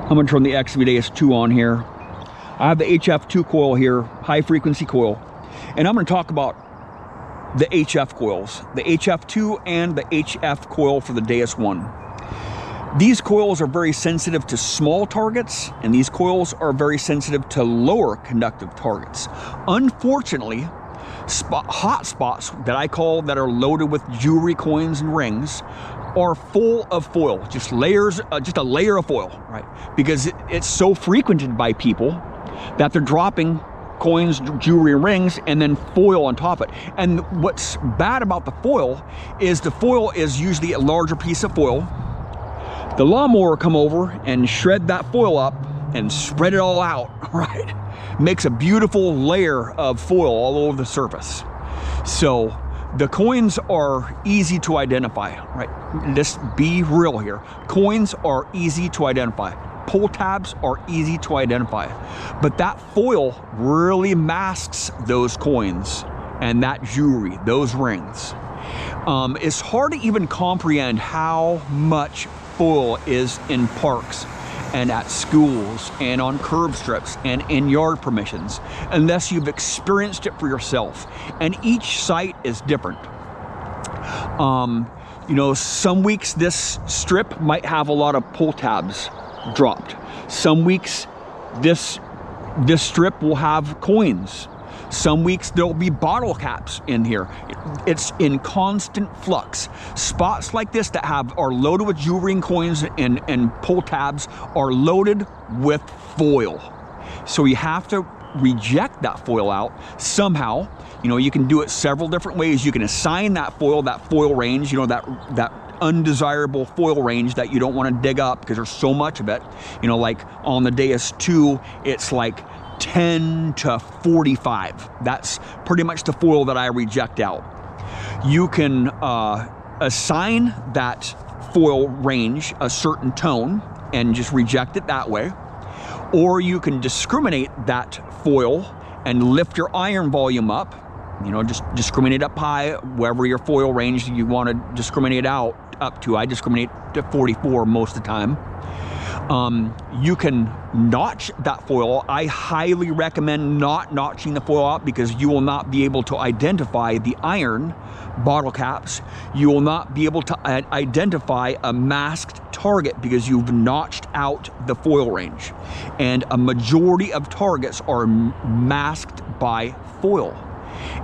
I'm going to turn the XP Deus 2 on here. I have the HF2 coil here, high frequency coil. And I'm going to talk about the HF coils, the HF2 and the HF coil for the Deus 1. These coils are very sensitive to small targets, and these coils are very sensitive to lower conductive targets. Unfortunately, hot spots that I call that are loaded with jewelry, coins, and rings are full of foil, just layers, just a layer of foil, right? Because it's so frequented by people that they're dropping coins, jewelry, and rings, and then foil on top of it. And what's bad about the foil is usually a larger piece of foil. The lawnmower will come over and shred that foil up and spread it all out, right? Makes a beautiful layer of foil all over the surface. So the coins are easy to identify, right? Let's be real here. Coins are easy to identify. Pull tabs are easy to identify. But that foil really masks those coins and that jewelry, those rings. It's hard to even comprehend how much foil is in parks and at schools and on curb strips and in yard permissions unless you've experienced it for yourself. And each site is different. You know, some weeks this strip might have a lot of pull tabs dropped. Some weeks this strip will have coins. Some weeks there'll be bottle caps in here. It's in constant flux. Spots like this that are loaded with jewelry and coins and pull tabs are loaded with foil. So you have to reject that foil out somehow. You know, you can do it several different ways. You can assign that foil range, you know, that undesirable foil range that you don't want to dig up because there's so much of it. You know, like on the Deus 2, it's like 10 to 45. That's pretty much the foil that I reject out. You can assign that foil range a certain tone and just reject it that way. Or you can discriminate that foil and lift your iron volume up. You know, just discriminate up high, wherever your foil range you want to discriminate out up to. I discriminate to 44 most of the time. You can notch that foil. I highly recommend not notching the foil out because you will not be able to identify the iron bottle caps. You will not be able to identify a masked target because you've notched out the foil range. And a majority of targets are masked by foil.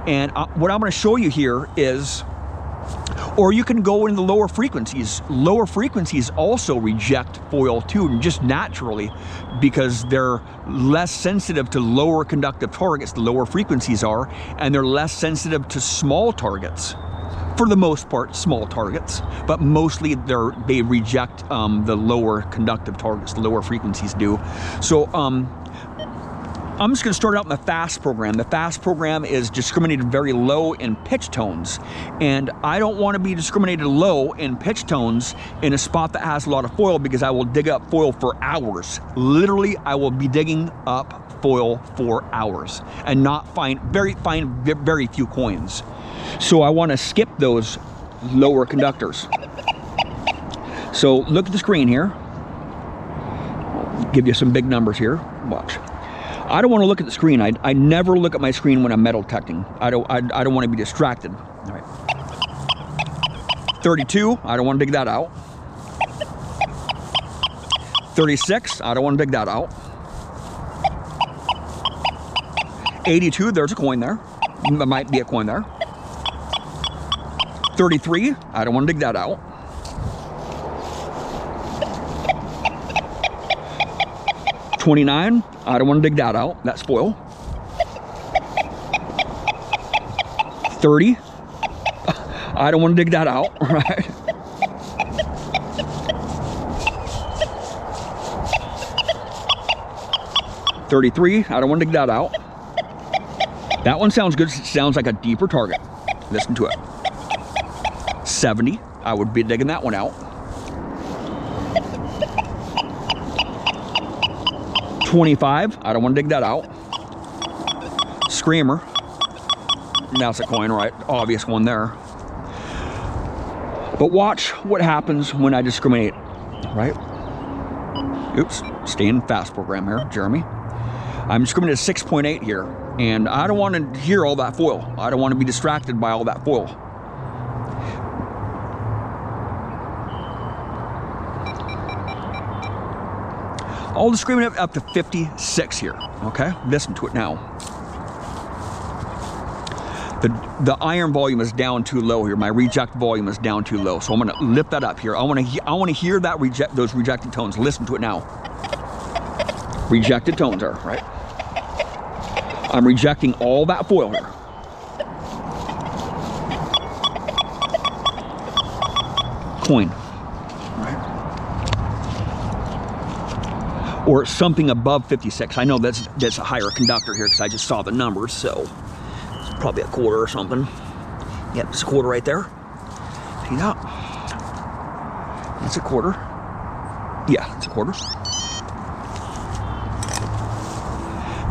And what I'm going to show you here is, or you can go into the lower frequencies. Lower frequencies also reject foil too, just naturally, because they're less sensitive to lower conductive targets, the lower frequencies are, and they're less sensitive to small targets. For the most part, small targets, but mostly they reject the lower conductive targets, the lower frequencies do. So I'm just going to start out in the fast program. The fast program is discriminated very low in pitch tones, and I don't want to be discriminated low in pitch tones in a spot that has a lot of foil because I will dig up foil for hours. Literally, I will be digging up foil for hours and not find very few coins. So I want to skip those lower conductors. So look at the screen here. I'll give you some big numbers here. Watch. I don't want to look at the screen. I never look at my screen when I'm metal detecting. I don't want to be distracted. All right. 32, I don't want to dig that out. 36, I don't want to dig that out. 82, there's a coin there. There might be a coin there. 33, I don't want to dig that out. 29, I don't want to dig that out. That's foil. 30, I don't want to dig that out, right? 33, I don't want to dig that out. That one sounds good. It sounds like a deeper target. Listen to it. 70, I would be digging that one out. 25, I don't want to dig that out. Screamer, that's a coin, right? Obvious one there. But watch what happens when I discriminate, right? Oops, staying fast program here, Jeremy. I'm discriminating at 6.8 here, and I don't want to hear all that foil. I don't want to be distracted by all that foil. I'll discriminate up to 56 here, okay? Listen to it now. The iron volume is down too low here. My reject volume is down too low, so I'm gonna lift that up here. I want to hear that those rejected tones. Listen to it now. Rejected tones are right. I'm rejecting all that foil here. Coin, right? Or something above 56. I know that's a higher conductor here because I just saw the numbers, so. Probably a quarter or something. Yep, it's a quarter right there. See that? It's a quarter. Yeah, it's a quarter.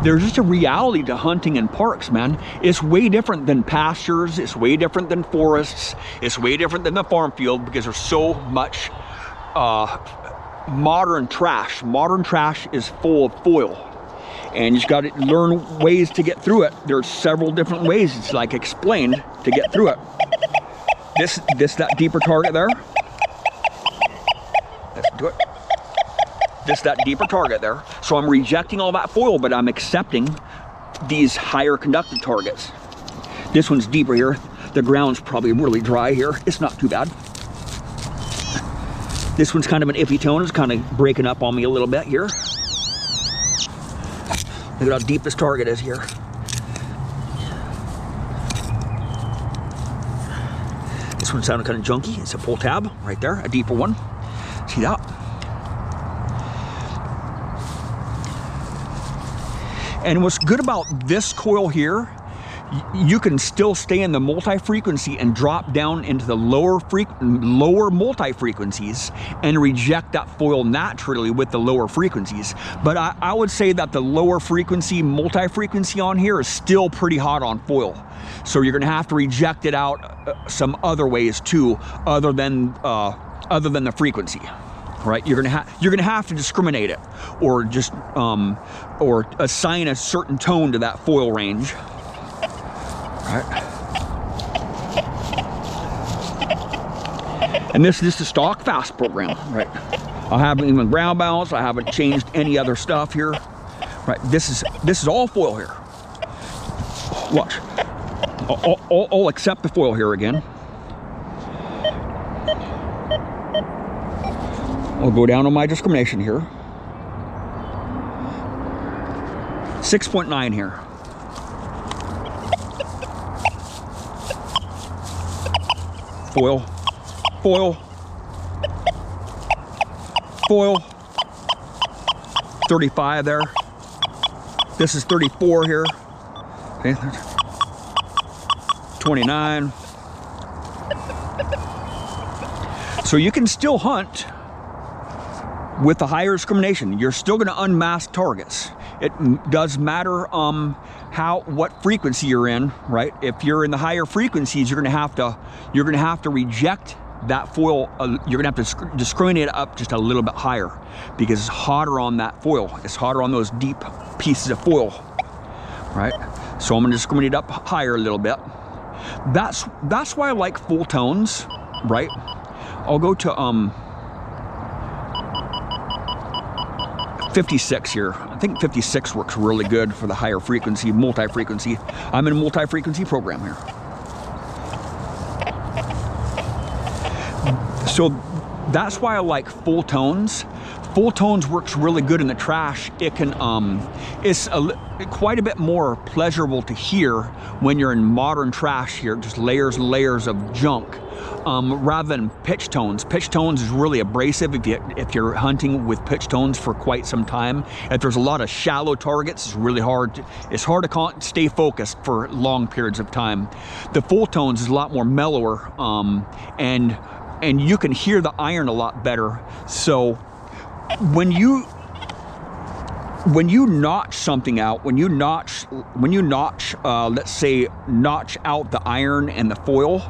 There's just a reality to hunting in parks, man. It's way different than pastures. It's way different than forests. It's way different than the farm field because there's so much modern trash. Modern trash is full of foil. And you just got to learn ways to get through it. There's several different ways, it's like explained, to get through it. That deeper target there. Let's do it. That deeper target there. So I'm rejecting all that foil, but I'm accepting these higher conducted targets. This one's deeper here. The ground's probably really dry here. It's not too bad. This one's kind of an iffy tone. It's kind of breaking up on me a little bit here. Look at how deep this target is here. This one sounded kind of junky. It's a pull tab right there, a deeper one. See that? And what's good about this coil here, you can still stay in the multi-frequency and drop down into the lower multi-frequencies and reject that foil naturally with the lower frequencies. But I would say that the lower frequency, multi-frequency on here is still pretty hot on foil. So you're gonna have to reject it out some other ways too, other than the frequency. Right, you're gonna have to discriminate it, or just or assign a certain tone to that foil range. Right. And this is the stock fast program, right? I haven't even ground balance. I haven't changed any other stuff here, right? This is all foil here. Watch. I'll accept the foil here again. I'll go down on my discrimination here. 6.9 here. Foil, foil, foil. 35 there. This is 34 here. Okay, 29. So you can still hunt with the higher discrimination. You're still going to unmask targets. It does matter what frequency you're in, right? If you're in the higher frequencies, you're going to have to reject that foil. You're going to have to discriminate it up just a little bit higher because it's hotter on that foil. It's hotter on those deep pieces of foil, right? So I'm going to discriminate up higher a little bit. That's why I like full tones, right? I'll go to 56 here. I think 56 works really good for the higher frequency, multi-frequency. I'm in a multi-frequency program here. So that's why I like full tones. Full tones works really good in the trash. It can, it's quite a bit more pleasurable to hear when you're in modern trash here, just layers and layers of junk. Rather than pitch tones. Pitch tones is really abrasive if you're hunting with pitch tones for quite some time. If there's a lot of shallow targets, it's really hard to stay focused for long periods of time. The full tones is a lot more mellower, and you can hear the iron a lot better. So when you notch something out, when you notch, let's say notch out the iron and the foil,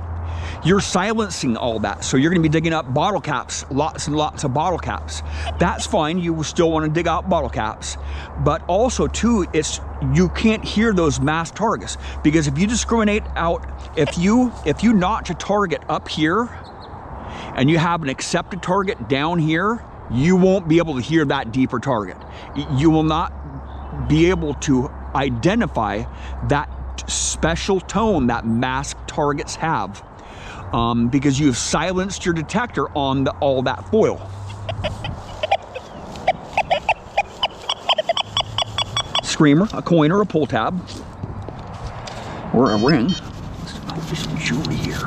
you're silencing all that. So you're going to be digging up bottle caps, lots and lots of bottle caps. That's fine. You still want to dig out bottle caps. But also too, you can't hear those mass targets, because if you discriminate out, if you notch a target up here and you have an accepted target down here, you won't be able to hear that deeper target. You will not be able to identify that special tone that masked targets have, because you've silenced your detector on all that foil. Screamer, a coin, or a pull tab, or a ring. There's some jewelry here.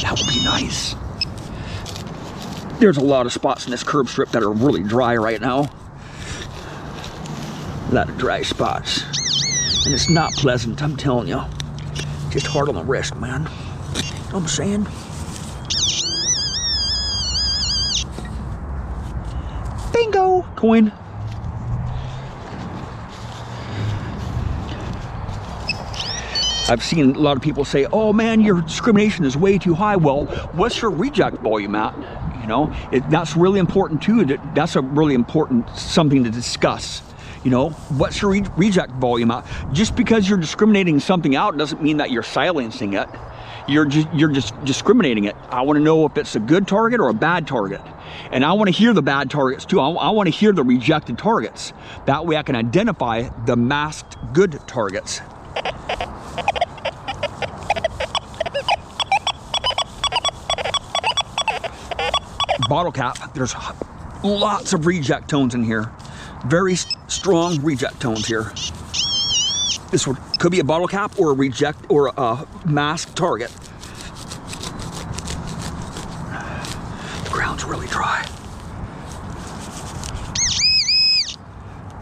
That would be nice. There's a lot of spots in this curb strip that are really dry right now. A lot of dry spots. And it's not pleasant, I'm telling you. Just hard on the wrist, man. You know what I'm saying? Bingo! Coin. I've seen a lot of people say, oh man, your discrimination is way too high. Well, what's your reject volume at? You know, that's really important too. That's a really important something to discuss. You know, what's your reject volume at? Just because you're discriminating something out doesn't mean that you're silencing it. You're just discriminating it. I want to know if it's a good target or a bad target. And I want to hear the bad targets too. I want to hear the rejected targets. That way I can identify the masked good targets. Bottle cap, there's lots of reject tones in here. Very strong reject tones here. This one could be a bottle cap or a reject or a masked target. The ground's really dry.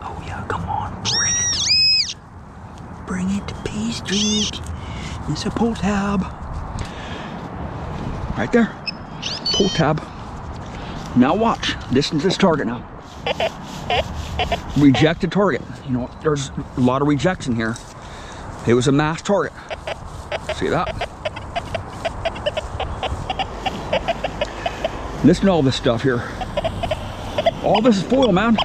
Oh yeah, come on, bring it. Bring it to Paystreak. It's a pull tab. Right there, pull tab. Now watch, listen to this target now. Rejected target. You know, there's a lot of rejection here. It was a mass target. See that? Listen to all this stuff here. All this is foil, man.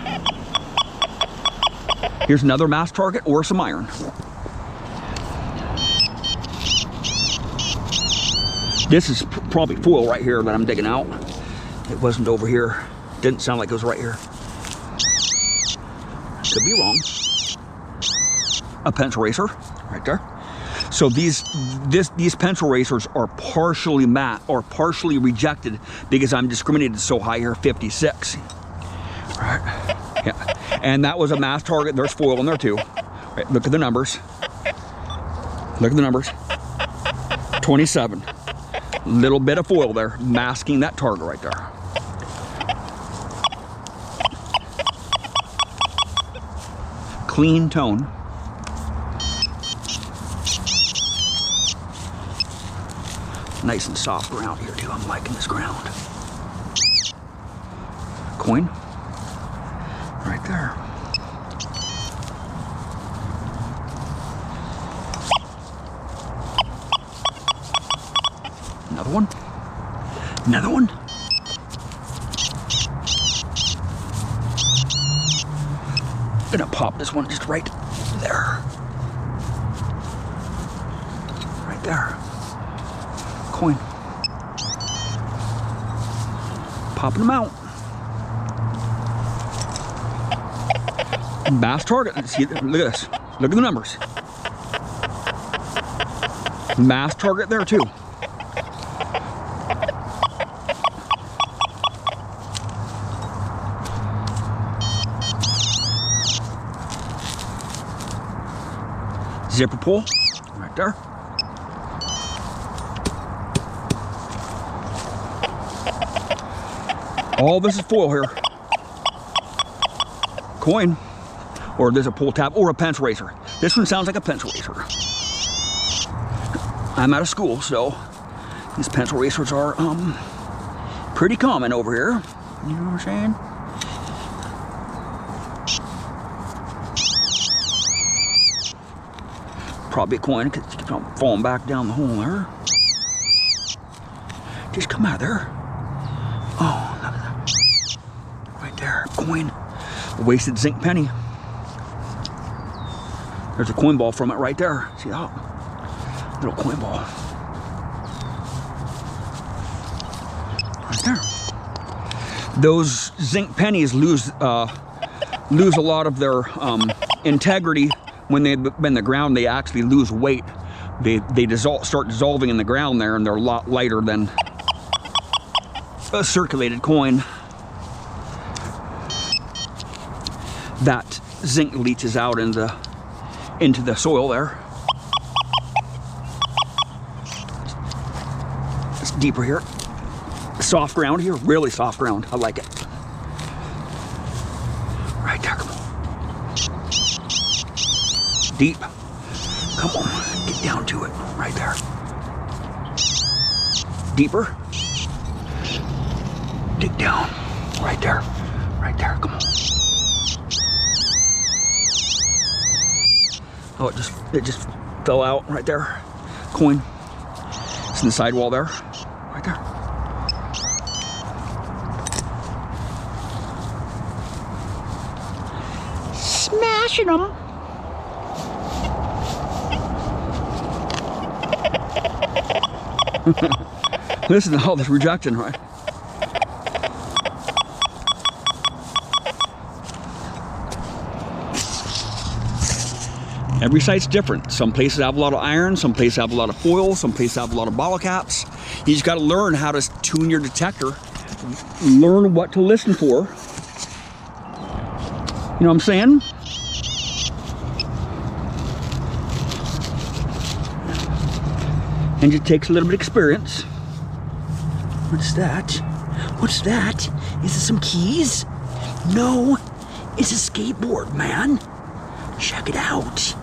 Here's another mass target or some iron. This is probably foil right here that I'm digging out. It wasn't over here. Didn't sound like it was right here. Could be wrong. A pencil eraser, right there. So these pencil erasers are partially matte or partially rejected because I'm discriminated so high here, 56. Right. Yeah. And that was a mass target. There's foil in there too. Right. Look at the numbers. Look at the numbers. 27. Little bit of foil there, masking that target right there. Clean tone. Nice and soft ground here too. I'm liking this ground. Coin. Right there. Another one. Another one. Gonna pop this one just right there. Right there. Coin. Popping them out. Bass target. See, look at this. Look at the numbers. Mass target there too. Zipper pull, right there. All this is foil here. Coin, or there's a pull tab or a pencil eraser. This one sounds like a pencil eraser. I'm out of school, so these pencil erasers are pretty common over here. You know what I'm saying? Probably a coin because it keeps on falling back down the hole there. just come out of there. Oh, look at that. Right there, coin. A wasted zinc penny. There's a coin ball from it right there. See that? Little coin ball. Right there. Those zinc pennies lose a lot of their integrity when they've been in the ground. They actually lose weight. They start dissolving in the ground there, and they're a lot lighter than a circulated coin. That zinc leaches out into the soil there. It's deeper here. Soft ground here, really soft ground. I like it. Right there, come on. Deep. Come on, get down to it. Right there. Deeper. Dig down. Right there. Right there, come on. Oh, it just fell out right there. Coin. It's in the sidewall there. Right there. Smashing them. Listen to all this rejection, right? Every site's different. Some places have a lot of iron, some places have a lot of foil, some places have a lot of bottle caps. You just got to learn how to tune your detector, learn what to listen for. You know what I'm saying? And it takes a little bit of experience. What's that? What's that? Is it some keys? No, it's a skateboard, man. Check it out.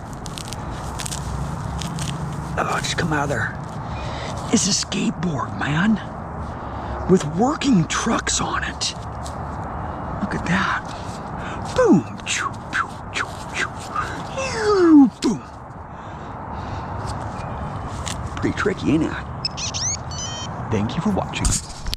Oh, just come out of there. It's a skateboard, man. With working trucks on it. Look at that. Boom. Boom. Pretty tricky, ain't it? Thank you for watching.